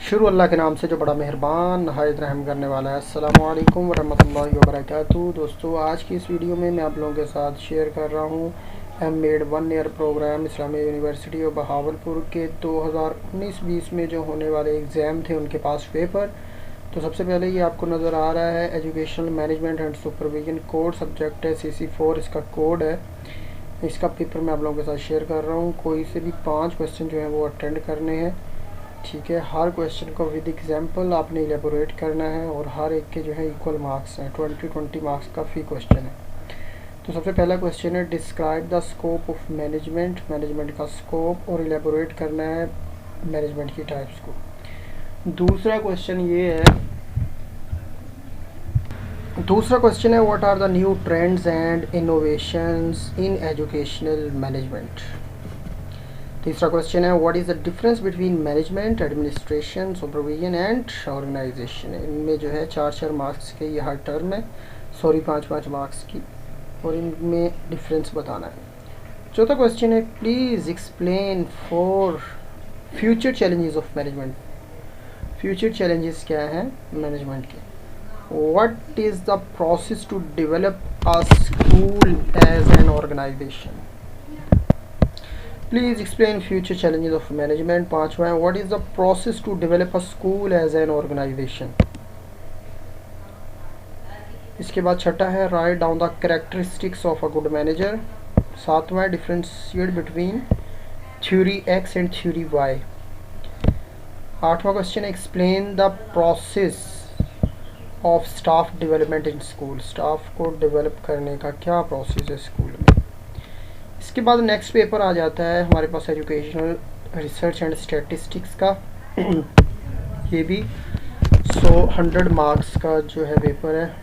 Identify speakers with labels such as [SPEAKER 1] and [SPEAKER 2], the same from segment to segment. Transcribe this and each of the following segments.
[SPEAKER 1] शुरू अल्लाह के नाम से जो बड़ा मेहरबान नहायत रहम करने वाला है। अस्सलामु अलैकुम वरहमतुल्लाहि वबरकातुहू। दोस्तों, आज की इस वीडियो में मैं आप लोगों के साथ शेयर कर रहा हूँ M Ed 1 year program Islamia university of Bahawalpur के 2019-20 में जो होने वाले एग्ज़ाम थे उनके पास पेपर। तो सबसे पहले ये आपको नज़र आ रहा है educational management and supervision code subject है, CC4 इसका कोड है। इसका पेपर मैं आप लोगों के साथ शेयर कर रहा हूँ। कोई से भी 5 क्वेश्चन जो है वो अटेंड करने हैं, ठीक है। हर क्वेश्चन को विद एग्जांपल आपने एलेबोरेट करना है और हर एक के जो है इक्वल मार्क्स हैं, 20 मार्क्स का फी क्वेश्चन है। तो सबसे पहला क्वेश्चन है describe the scope of management, management का स्कोप, और एलेबोरेट करना है मैनेजमेंट की टाइप्स को। दूसरा क्वेश्चन है what are the new trends and innovations in educational management. तीसरा क्वेश्चन है what is the difference between management, administration, supervision and organisation. इनमें जो है 4-4 मार्क्स के ये हर टर्म है, 5-5 मार्क्स की, और इनमें डिफरेंस बताना है। चौथा क्वेश्चन है please explain for future challenges of management. Future challenges क्या हैं मैनेजमेंट के। What is the process to develop a school as an organisation. Please explain future challenges of management. पाँचवा है what is the process to develop a school as an organisation. इसके बाद छठा है write down the characteristics of a good manager. सातवां है differentiate between theory X and theory Y. आठवां question है explain the process of staff development in school. Staff को develop करने का क्या प्रोसेस है स्कूल में। इसके बाद नेक्स्ट पेपर आ जाता है हमारे पास एजुकेशनल रिसर्च एंड स्टैटिस्टिक्स का। ये भी 100 मार्क्स का जो है पेपर है,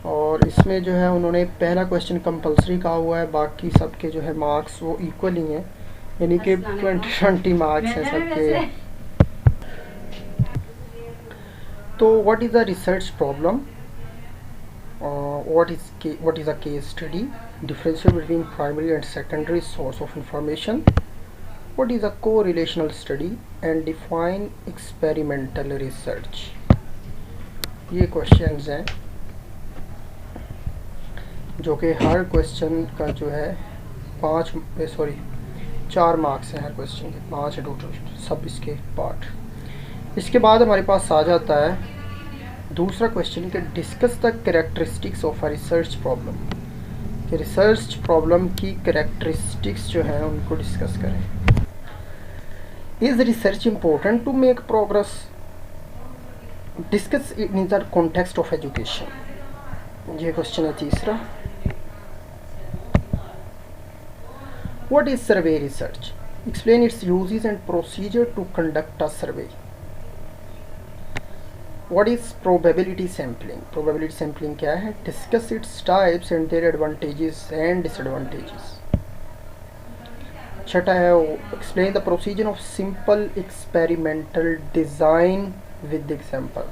[SPEAKER 1] और इसमें जो है उन्होंने पहला क्वेश्चन कंपलसरी का हुआ है, बाकी सबके जो है मार्क्स वो इक्वल ही हैं, यानी कि 20 मार्क्स हैं सबके। तो what is the research problem, what is a case study, differentiate between primary and secondary source of information, what is a correlational study, and define experimental research। ये क्वेश्चंस हैं जो कि हर क्वेश्चन का जो है 4 मार्क्स हैं हर क्वेश्चन के, 5 है टोटल सब इसके पार्ट। इसके बाद हमारे पास आ जाता है दूसरा क्वेश्चन कि discuss the characteristics of a research problem. कि रिसर्च प्रॉब्लम की कैरेक्टरिस्टिक्स जो हैं उनको डिस्कस करें। Is research important to make progress, discuss in the context of education. ये क्वेश्चन है तीसरा। What is survey research, explain its uses and procedure to conduct a survey. What is probability sampling? Probability sampling क्या है, discuss its types and their advantages and disadvantages। छठा है explain the procedure of simple experimental design with example।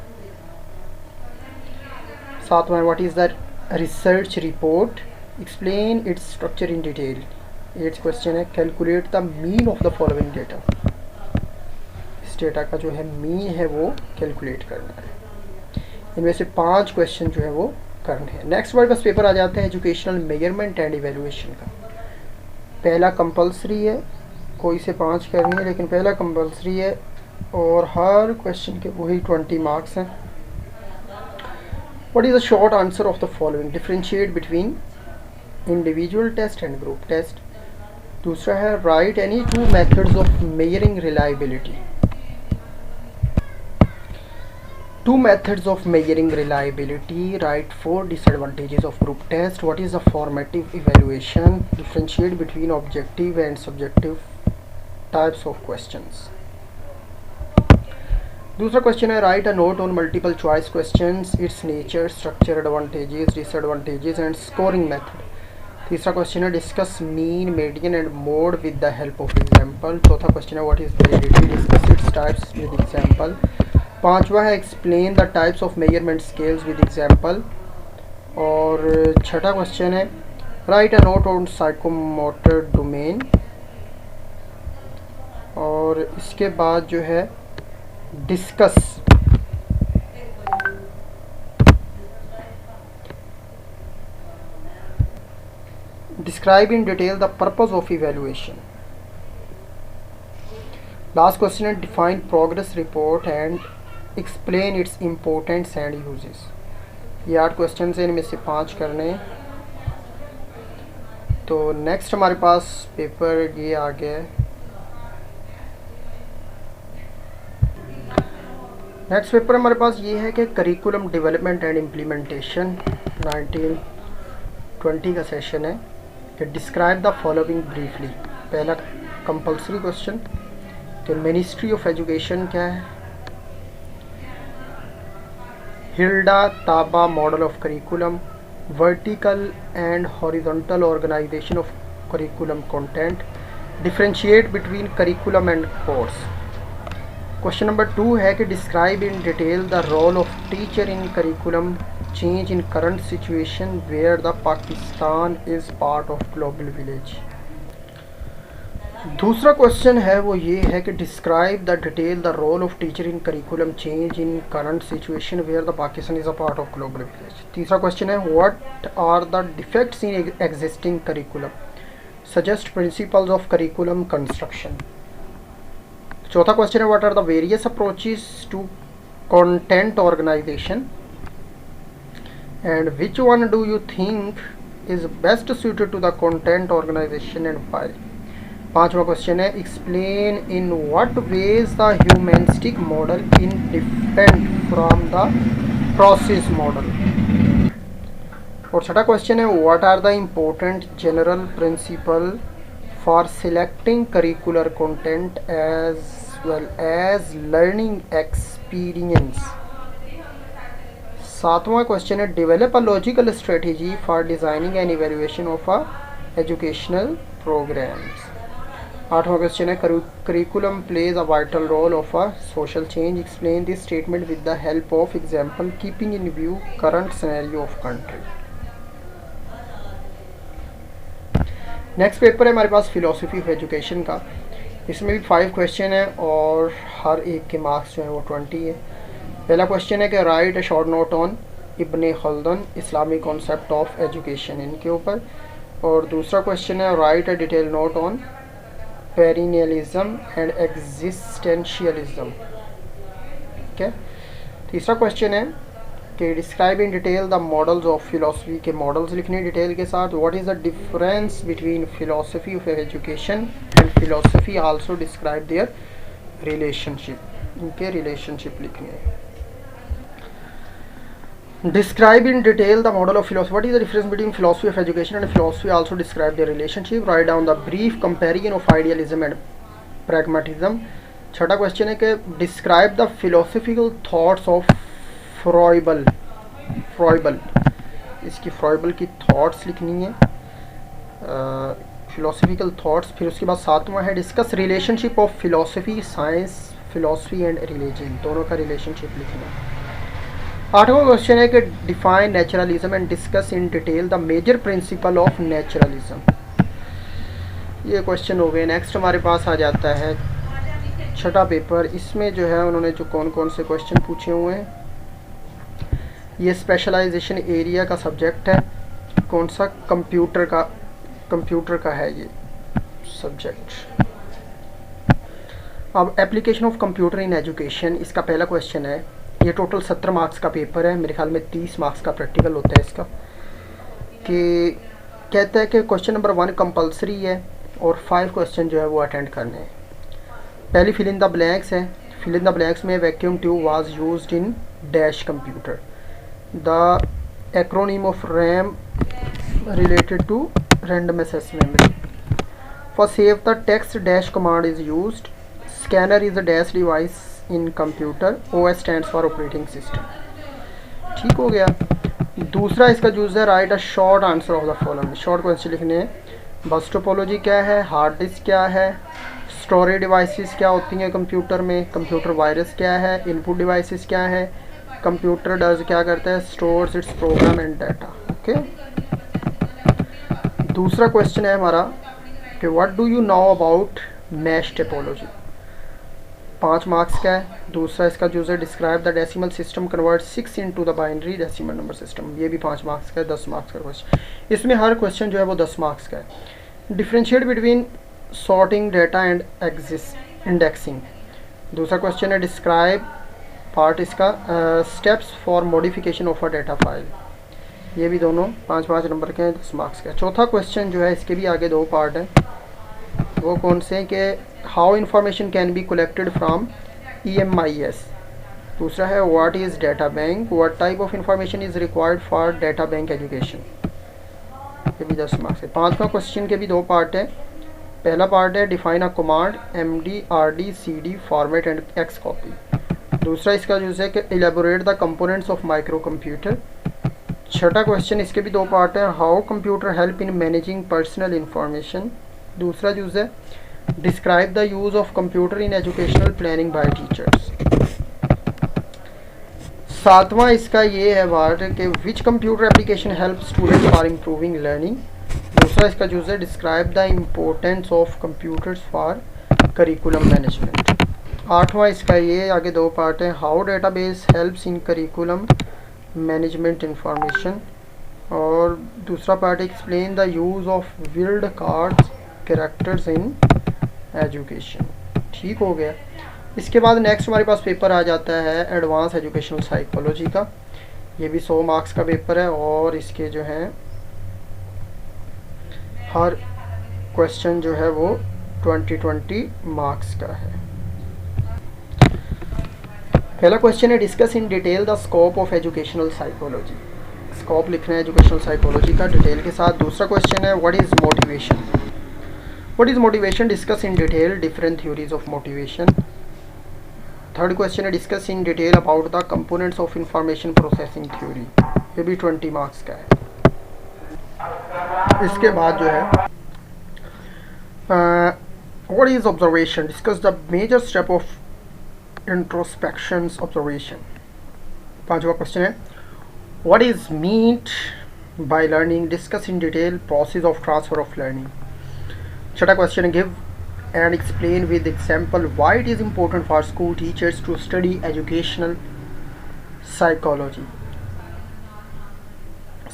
[SPEAKER 1] सातवां है what is the research report, explain its structure in detail। 8th question है calculate the mean of the following data। Data का जो है mean है वो कैलकुलेट करना है। इनमें से 5 क्वेश्चन जो है वो करने हैं। नेक्स्ट हमारे पास पेपर आ जाता है एजुकेशनल मेजरमेंट एंड इवैल्यूएशन का। पहला कंपलसरी है, कोई से 5 करनी है, लेकिन पहला कंपलसरी है और हर क्वेश्चन के वही 20 मार्क्स हैं। What is the short answer of the following, differentiate between individual test and group test. दूसरा है write any 2 methods of measuring reliability. 2 methods of measuring reliability, write 4 disadvantages of group test, what is the formative evaluation, differentiate between objective and subjective types of questions। दूसरा question है write a note on multiple choice questions, it's nature, structure, advantages, disadvantages and scoring method. तीसरा question है discuss mean, median and mode with the help of example. चौथा question है what is validity, discuss its types with example. पांचवा है explain the types of measurement scales with example. और छठा question है write a note on psychomotor domain. और इसके बाद जो है discuss describe in detail the purpose of evaluation. Last question is define progress report and explain its importance and uses. ये 8 question हैं, इनमें से 5 करने हैं। तो नेक्स्ट हमारे पास पेपर ये आ गया है। नेक्स्ट पेपर हमारे पास ये है कि करिकुलम डेवलपमेंट एंड इम्प्लीमेंटेशन 1920 का सेशन है कि डिस्क्राइब द फॉलोइंग ब्रीफली। पहला कंपलसरी क्वेश्चन कि मिनिस्ट्री ऑफ एजुकेशन क्या है, Hilda Taba model of curriculum, vertical and horizontal organisation of curriculum content, differentiate between curriculum and course. Question number 2 है कि describe in detail the role of teacher in curriculum change in current situation where the Pakistan is part of global village. दूसरा question है वो ये है कि describe the detail the role of teacher in curriculum change in current situation where the Pakistan is a part of global village. तीसरा question है what are the defects in existing curriculum, suggest principles of curriculum construction. चौथा question है what are the various approaches to content organisation and which one do you think is best suited to the content organisation and why. पांचवा question है explain in what ways the humanistic model in different from the process model. और छठा question है what are the important general principle for selecting curricular content as well as learning experience। सातवां question है develop a logical strategy for designing and evaluation of a educational programs. आठवां question है curriculum plays a vital role of a social change, explain this statement with the help of example keeping in view current scenario of country. Next paper है हमारे पास philosophy of education का। इसमें भी 5 question है और हर एक के मार्क्स जो हैं वो 20 है। पहला क्वेश्चन है कि write a short note on Ibn Khaldun Islamic concept of education, इनके ऊपर। और दूसरा क्वेश्चन है write a detail note on perennialism and existentialism. ठीक है। तीसरा क्वेश्चन है कि describe in detail the models of philosophy, के मॉडल्स लिखने डिटेल के साथ। What is the difference between philosophy of education and philosophy, also describe their relationship, इनके रिलेशनशिप लिखने हैं। Describe in detail the model of philosophy, what is the difference between philosophy of education and philosophy, also describe their relationship. Write down the brief comparison of idealism and pragmatism. छठा question है कि describe the philosophical thoughts of Froebel, इसकी Froebel की thoughts लिखनी है, philosophical thoughts. फिर उसके बाद 7वां है discuss relationship of philosophy, science, philosophy and religion, दोनों का रिलेशनशिप लिखना है। 8वां क्वेश्चन है कि define naturalism and discuss in detail the major principle of naturalism. ये क्वेश्चन हो गए। नेक्स्ट हमारे पास आ जाता है छठा पेपर। इसमें जो है उन्होंने जो कौन कौन से क्वेश्चन पूछे हुए हैं, ये स्पेशलाइजेशन एरिया का सब्जेक्ट है, कौन सा कंप्यूटर का है ये सब्जेक्ट। अब application of computer in education, इसका पहला क्वेश्चन है। ये टोटल 17 मार्क्स का पेपर है, मेरे ख्याल में 30 मार्क्स का प्रैक्टिकल होता है इसका। कि कहता है कि क्वेश्चन नंबर 1 कंपलसरी है और 5 क्वेश्चन जो है वो अटेंड करने हैं। पहली फिल इन द ब्लैंक्स है। फिल इन द ब्लैंक्स में vacuum tube was used in dash computer, the acronym of RAM related to random access memory. For save the text dash command is used. Scanner is a dash device in computer. OS stands for operating system. ठीक हो गया। दूसरा इसका use है write a short answer of the following. Short question लिखने हैं। बस topology क्या है, हार्ड डिस्क क्या है, स्टोरेज डिवाइसेस क्या होती हैं कंप्यूटर में, कंप्यूटर वायरस क्या है, इनपुट डिवाइसेस क्या है, कंप्यूटर डज क्या करता है, stores its program and data. Okay. दूसरा क्वेश्चन है हमारा कि what do you know about mesh topology. 5 marks का है। दूसरा इसका जो है describe the decimal system convert 6 into the binary decimal number system, ये भी 5 मार्क्स का है, 10 मार्क्स का क्वेश्चन। इसमें हर क्वेश्चन जो है वो 10 मार्क्स का है। Differentiate between sorting data and indexing. दूसरा क्वेश्चन है डिस्क्राइब पार्ट इसका steps for modification of a data file, ये भी दोनों 5-5 नंबर के हैं, 10 मार्क्स का। चौथा क्वेश्चन जो है इसके भी आगे 2 पार्ट हैं, वो कौन से हैं कि how information can be collected from EMIS। दूसरा है what is data bank, what type of information is required for data bank education, ये भी 10 मार्क्स है। 5वां क्वेश्चन के भी 2 पार्ट हैं। पहला पार्ट है define a command MD RD CD format and xcopy. दूसरा इसका जो है कि elaborate the components of micro computer. छठा क्वेश्चन इसके भी 2 पार्ट हैं, how computer help in managing personal information. दूसरा जो है describe the use of computer in educational planning by teachers. 7वां इसका ये है पार्ट कि which computer application help student for improving learning. दूसरा इसका जो है describe the importance of computers for curriculum management. 8वां इसका ये आगे 2 पार्ट हैं, how database helps in curriculum management information. और दूसरा part explain the use of word cards characters in education. ठीक हो गया। इसके बाद नेक्स्ट हमारे पास पेपर आ जाता है एडवांस एजुकेशनल साइकोलॉजी का, ये भी 100 मार्क्स का पेपर है और इसके जो हैं हर क्वेश्चन जो है वो 20 मार्क्स का है। पहला क्वेश्चन है discuss in detail the scope of educational psychology. Scope लिखना है एजुकेशनल साइकोलॉजी का डिटेल के साथ। दूसरा क्वेश्चन है what is motivation. What is motivation, discuss in detail different theories of motivation. Third question है discuss in detail about the components of information processing theory, ये भी 20 मार्क्स का है। इसके बाद जो है what is observation, discuss the major step of introspections observation. 5वां क्वेश्चन है what is meant by learning, discuss in detail process of transfer of learning. 6वां क्वेश्चन है give and explain with example why it is important for school teachers to study educational psychology।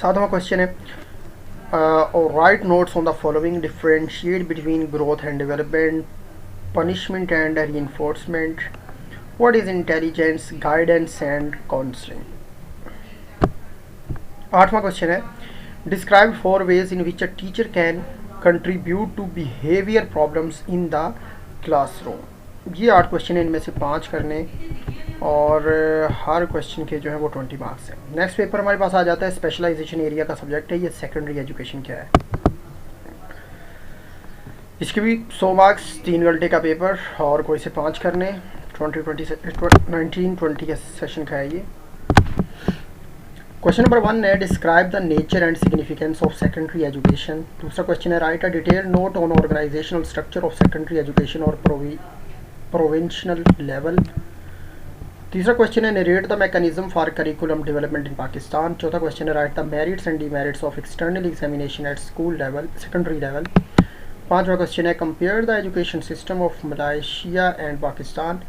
[SPEAKER 1] 7वां question है write notes on the following, differentiate between growth and development, punishment and reinforcement, what is intelligence, guidance and counseling। 8वां question है describe 4 ways in which a teacher can contribute to behaviour problems in the classroom. ये 8 question है, इनमें से 5 करने और हर question के जो है वो 20 मार्क्स हैं। नेक्स्ट पेपर हमारे पास आ जाता है स्पेशलाइजेशन एरिया का सब्जेक्ट है, ये सेकेंडरी एजुकेशन क्या है। इसके भी 100 मार्क्स, 3 घंटे का पेपर और कोई से 5 करने। 19-20 के सेशन का है ये। क्वेश्चन नंबर 1 है describe the nature and significance of secondary education. दूसरा क्वेश्चन है write a detail note on organizational structure of secondary education और प्रोविंशनल लेवल। तीसरा क्वेश्चन है narrate the mechanism for curriculum development in Pakistan. चौथा question है write the merits and demerits of external examination at school level, secondary level. 5वां question है compare the education system of Malaysia and Pakistan.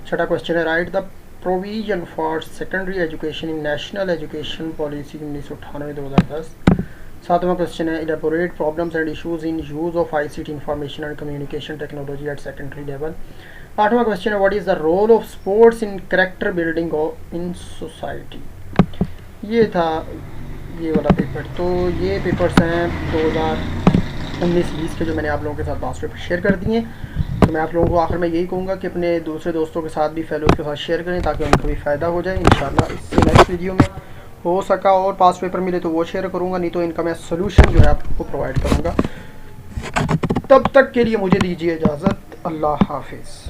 [SPEAKER 1] 6वां question है write the provision for secondary education in national education policy 1998-2010। 7वां question है elaborate problems and issues in use of ICT information and communication technology at secondary level. 8वां question है what is the role of sports in character building in society. ये था ये वाला paper. तो ये पेपर्स हैं 2019-20 के जो मैंने आप लोगों के साथ पास पेपर शेयर कर दिए। तो मैं आप लोगों को आखिर में यही कहूँगा कि अपने दूसरे दोस्तों के साथ भी फेलोज़ के साथ शेयर करें ताकि उनको भी फ़ायदा हो जाए। इंशाल्लाह इससे नेक्स्ट वीडियो में हो सका और पास पेपर मिले तो वो शेयर करूँगा, नहीं तो इनका मैं सोल्यूशन जो है आपको प्रोवाइड करूँगा। तब तक के लिए मुझे दीजिए इजाज़त। अल्लाह हाफिज़।